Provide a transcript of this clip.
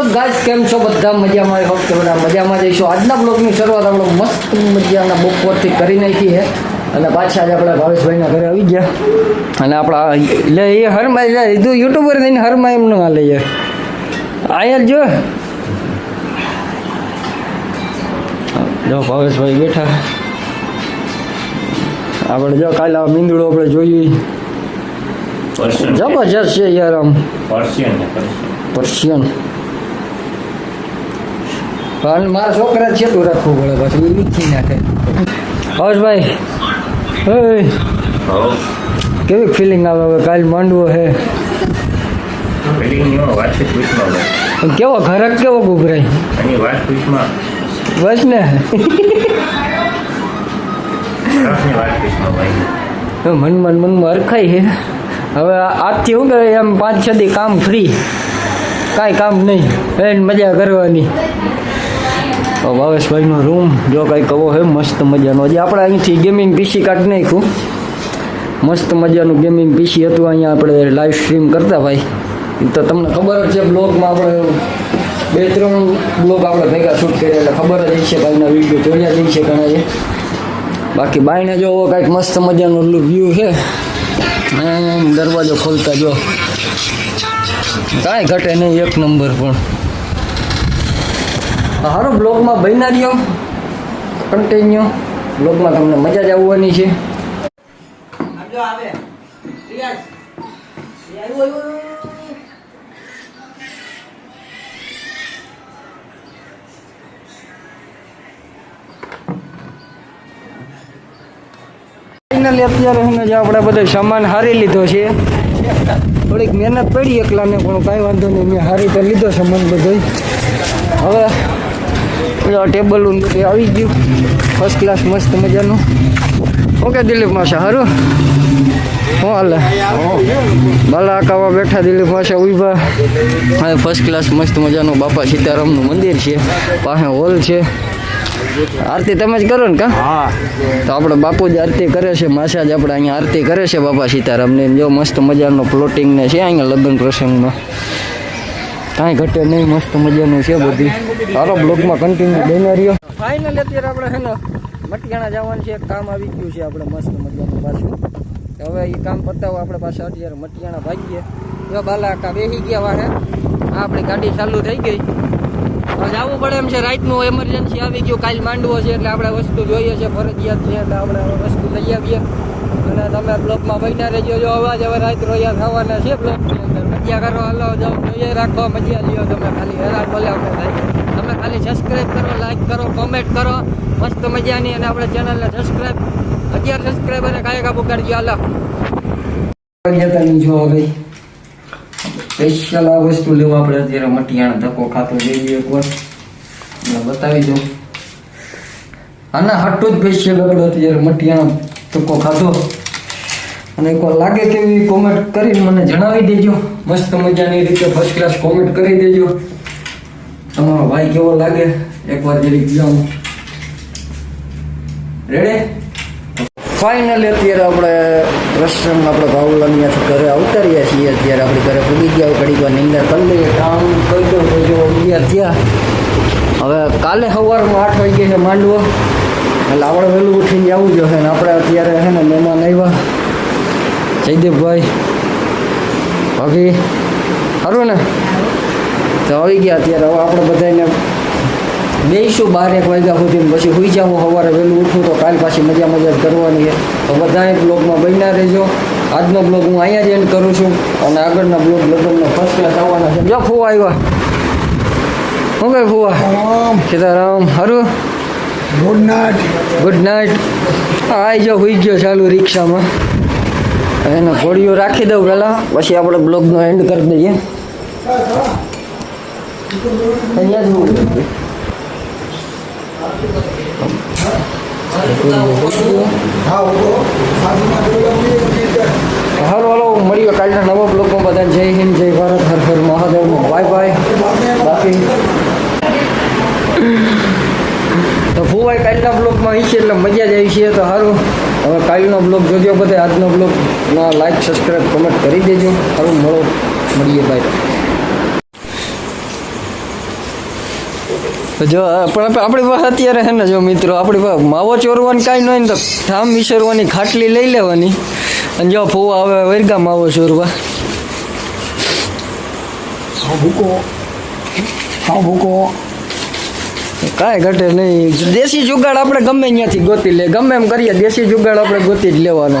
WhatsApp guys, કેમ છો બધા? મજામાં? આઈ હોપ કે બધા મજામાં જઈશું. આજના બ્લોગની શરૂઆત આપણે મસ્ત મજાના બપોરથી કરી નાખી છે અને પાછા જ આપણે ભાવેશભાઈના ઘરે આવી ગયા અને આપણા એટલે એ હરમાં એટલે લીધું યુટ્યુબર થઈને હરમાં એમનું હાલે યાર. આયા જો ભાવેશભાઈ બેઠા. આપણે જો કાલે આ મીંદડું આપણે જોયું જબરજસ્ત છે યાર. આમ પર્શિયન મારા છોકરા છેટું રાખવું પડે પછી એ વીખી નાખે. હર્ષભાઈ કેવી ફિલિંગ આવે હવે? કાલ માંડવો છે કેવો ઘરક કેવો ગુગરાય બસ ને મનમાં હરખાય છે. હવે આજથી શું કરે એમ 5-6 દી કામ ફ્રી, કાંઈ કામ નહીં, એને મજા કરવાની. ભાવેશભાઈનો રૂમ જો કાંઈ કહો હે મસ્ત મજાનો. હજી આપણે અહીંથી ગેમિંગ પીસી કાઢી નાખ્યું. મસ્ત મજાનું ગેમિંગ પીસી હતું. અહીંયા આપણે લાઈવ સ્ટ્રીમ કરતા ભાઈ. તો તમને ખબર જ છે બ્લોગમાં આપણે 2-3 બ્લોગ આપણે ભેગા શૂટ કર્યા એટલે ખબર જ છે ભાઈના વિડીયો જોયા જઈ છે ઘણા છે. બાકી બાઈને જો કાંઈક મસ્ત મજાનું વ્યૂ છે. દરવાજો ખોલતા જો કાંઈ ઘટે નહીં, એક નંબર. પણ સારું બ્લોગમાં બન્યા રહ્યો, કન્ટિન્યુ બ્લોગમાં તમને મજા જ આવવાની છે. ફાઇનલી અત્યારે જે આપણે બધો સામાન હારી લીધો છે. થોડીક મહેનત પડી એકલાને, પણ કાંઈ વાંધો નહીં, મેં હારી તો લીધો સામાન બધો. હવે ટેબલ આવી ગયું ફર્સ્ટ ક્લાસ મસ્ત મજાનું. ઓકે દિલીપ માસા સારું શું હાલે? બાલા આકાવા બેઠા, દિલીપ માસા ઉભા. હવે ફર્સ્ટ ક્લાસ મસ્ત મજાનું બાપા સીતારામનું મંદિર છે, પાસે હોલ છે. આરતી તમે જ કરો ને કા? હા. તો આપણે બાપુ જ આરતી કરે છે, માસા જ આપણે અહીંયા આરતી કરે છે બાપા સીતારામની. જો મસ્ત મજાનો પ્લોટિંગ ને છે અહીંયા લગ્ન પ્રસંગમાં, કાંઈ ઘટે નહીં, મસ્ત મજાનું છે બધી. સારો બ્લોગમાં કન્ટિન્યુ બન્યા રહ્યો. ફાઇનલી અત્યારે આપણે છે ને મટિયાણા જવાનું છે, એક કામ આવી ગયું છે આપણે મસ્ત મજાનું પાછું. હવે એ કામ પતાવો આપણે પાછા અત્યારે મટિયાણા ભાગીએ. જો બાલા કા બેસી ગયા વાળે, આપણી ગાડી ચાલુ થઈ ગઈ. જવું પડે એમ છે, રાતનું એમરજન્સી આવી ગયું, કાલ માંડવો છે એટલે આપણે વસ્તુ જોઈએ છે, ફરજિયાત છે એટલે આપણે વસ્તુ લઈ આવીએ. અને તમે બ્લોગમાં બન્યા રહેજો. જો અવાજ હવે રાત રોયા થવાના છે બ્લોગની અંદર. મજા કરો, હલો જાઓ, જોઈએ રાખો, મજા લ્યો. તમે ખાલી હેરાન બોલે આપણે થાય. તમે ખાલી સબસ્ક્રાઈબ કરો, લાઈક કરો, કોમેન્ટ કરો, મસ્ત મજાની. અને આપણે ચેનલને સબસ્ક્રાઈબ 11 સબસ્ક્રાઈબરને કાંઈ કાબુ કરજો. હાલો જો ભાઈ સ્પેશિયલ આ વસ્તુ લેવા આપણે અત્યારે મટિયાણા ધક્કો ખાતો જઈએ એકવાર બતાવી દઉં. આના હાટું જ સ્પેશિયલ આપણે અત્યારે મટિયાણા ધક્કો ખાધો. અને એકવાર લાગે કેવી કોમેન્ટ કરીને મને જણાવી દેજો. મસ્ત મજાની રીતે ફર્સ્ટ ક્લાસ કોમેન્ટ કરી દેજો. તમારો ભાઈ કેવો લાગે એકવાર જરીક જાઉં. રેડી? ફાઇનલી અત્યારે આપણે રસ્ટન આપણે ભાવલાની ઘરે ઉતાર્યા છીએ. અત્યારે આપણે ઘરે પૂગી ગયા, ઘડીક વાર નીંદર કરી લઈએ. કામ કહી દઉં તો જો 11 થયા. હવે કાલે સવારમાં 8 વાગે છે માંડવો, એટલે આપણે વહેલું ઉઠીને જવું જોઈએ. ને આપણે અત્યારે છે ને મહેમાન આવ્યા, જયદેવભાઈ ભાભી સારું ને, તો આવી ગયા અત્યારે. હવે આપણે બધાને બેસીશું 12-1 વાગ્યા સુધી, પછી સુઈ જાઉં. સવારે વહેલું ઉઠું તો કાલ પાછી મજા જ કરવાની છે. તો બધાએ બ્લોગમાં બન્યા રહેજો. આજનો બ્લોગ હું અહીંયા જ એન્ડ કરું છું અને આગળના બ્લોગ લગ્નનો ફર્સ્ટ ક્લાસ આવવાના છે. જો ફુવા આવ્યા. શું કહે ફુવા? સીતારામ સારું. Good night. Good night. આવી જાઓ, સુઈ ગયો ચાલુ રિક્ષામાં. એને ઘોડીઓ રાખી દઉં પહેલાં, પછી આપણે બ્લોગનો એન્ડ કરી દઈએ. અહીંયા જ હાલો હાલો મળીએ કાલના નવા બ્લોગમાં. બધા જય હિન્દ, જય ભારત, હર હર મહાદેવ, બાય બાય. બાકી તો ફુવાઈ કાલના બ્લોગમાં આવી છે એટલે મજા જ આવી છે. તો સારું, હવે કાલનો બ્લોગ જોજો બધા. આજનો બ્લોગમાં લાઈક, સબસ્ક્રાઈબ, કમેન્ટ કરી દેજો. સારું, મળીએ, બાય. જો પણ આપણી પાસે અત્યારે છે ને જો મિત્રો આપણી પાસે માવો ચોરવાનું કાંઈ ન હોય ને તો ઠામ વિસરવાની ખાટલી લઈ લેવાની અને જો ફૂવા હવે વર્ગા માવો ચોરવા કાંઈ ઘટે નહીં. દેશી જુગાડ આપણે ગમે ત્યાંથી ગોતી લે, ગમે એમ કરીએ દેશી જુગાડ આપણે ગોતી જ લેવાનો.